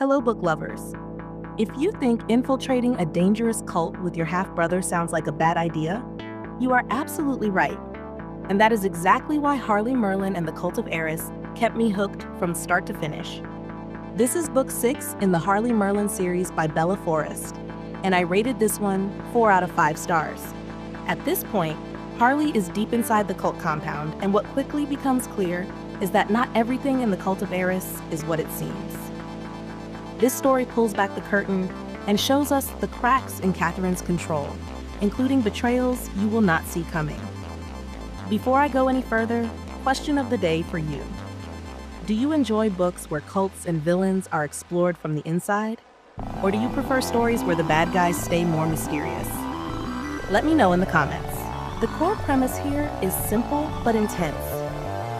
Hello, book lovers. If you think infiltrating a dangerous cult with your half-brother sounds like a bad idea, you are absolutely right. And that is exactly why Harley Merlin and the Cult of Eris kept me hooked from start to finish. This is book 6 in the Harley Merlin series by Bella Forrest, and I rated this one 4 out of 5 stars. At this point, Harley is deep inside the cult compound, and what quickly becomes clear is that not everything in the Cult of Eris is what it seems. This story pulls back the curtain and shows us the cracks in Katherine's control, including betrayals you will not see coming. Before I go any further, question of the day for you. Do you enjoy books where cults and villains are explored from the inside? Or do you prefer stories where the bad guys stay more mysterious? Let me know in the comments. The core premise here is simple but intense.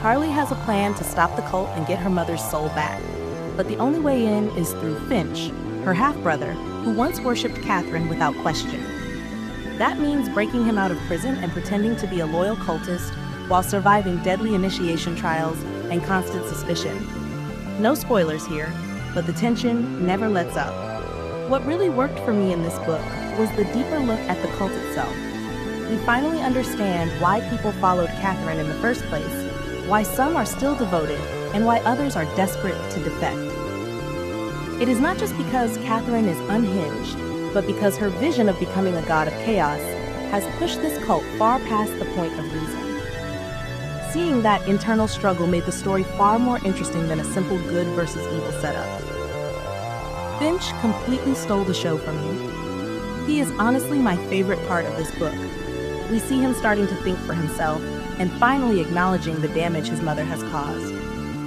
Harley has a plan to stop the cult and get her mother's soul back. But the only way in is through Finch, her half-brother, who once worshipped Katherine without question. That means breaking him out of prison and pretending to be a loyal cultist while surviving deadly initiation trials and constant suspicion. No spoilers here, but the tension never lets up. What really worked for me in this book was the deeper look at the cult itself. We finally understand why people followed Katherine in the first place, why some are still devoted, and why others are desperate to defect. It is not just because Katherine is unhinged, but because her vision of becoming a god of chaos has pushed this cult far past the point of reason. Seeing that internal struggle made the story far more interesting than a simple good versus evil setup. Finch completely stole the show from me. He is honestly my favorite part of this book. We see him starting to think for himself and finally acknowledging the damage his mother has caused.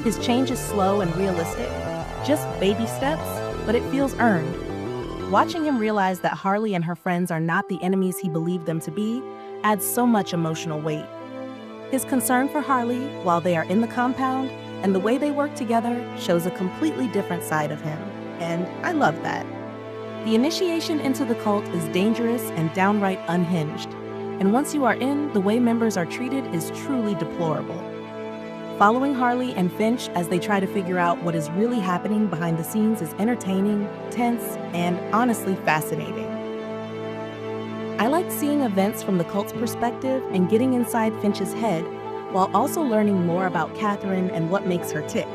His change is slow and realistic, just baby steps, but it feels earned. Watching him realize that Harley and her friends are not the enemies he believed them to be adds so much emotional weight. His concern for Harley while they are in the compound and the way they work together shows a completely different side of him, and I love that. The initiation into the cult is dangerous and downright unhinged, and once you are in, the way members are treated is truly deplorable. Following Harley and Finch as they try to figure out what is really happening behind the scenes is entertaining, tense, and honestly fascinating. I like seeing events from the cult's perspective and getting inside Finch's head, while also learning more about Katherine and what makes her tick.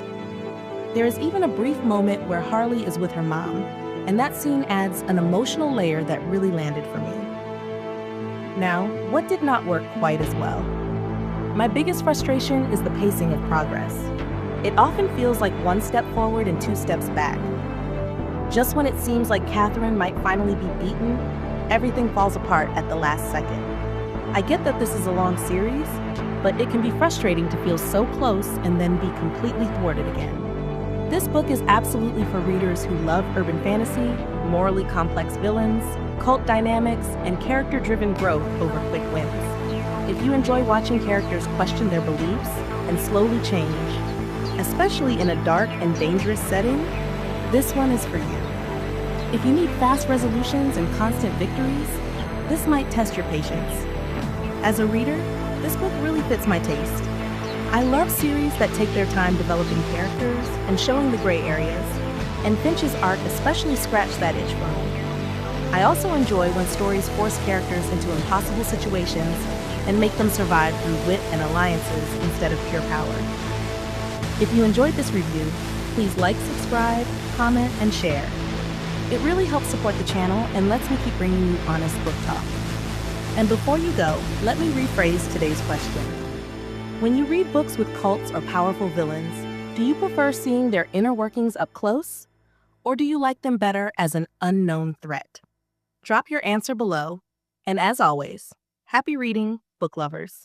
There is even a brief moment where Harley is with her mom, and that scene adds an emotional layer that really landed for me. Now, what did not work quite as well? My biggest frustration is the pacing of progress. It often feels like one step forward and 2 steps back. Just when it seems like Katherine might finally be beaten, everything falls apart at the last second. I get that this is a long series, but it can be frustrating to feel so close and then be completely thwarted again. This book is absolutely for readers who love urban fantasy, morally complex villains, cult dynamics, and character-driven growth over quick wins. If you enjoy watching characters question their beliefs and slowly change, especially in a dark and dangerous setting, this one is for you. If you need fast resolutions and constant victories, this might test your patience. As a reader, this book really fits my taste. I love series that take their time developing characters and showing the gray areas, and Finch's arc especially scratched that itch for me. I also enjoy when stories force characters into impossible situations and make them survive through wit and alliances instead of pure power. If you enjoyed this review, please like, subscribe, comment, and share. It really helps support the channel and lets me keep bringing you honest book talk. And before you go, let me rephrase today's question. When you read books with cults or powerful villains, do you prefer seeing their inner workings up close? Or do you like them better as an unknown threat? Drop your answer below, and as always, happy reading, book lovers.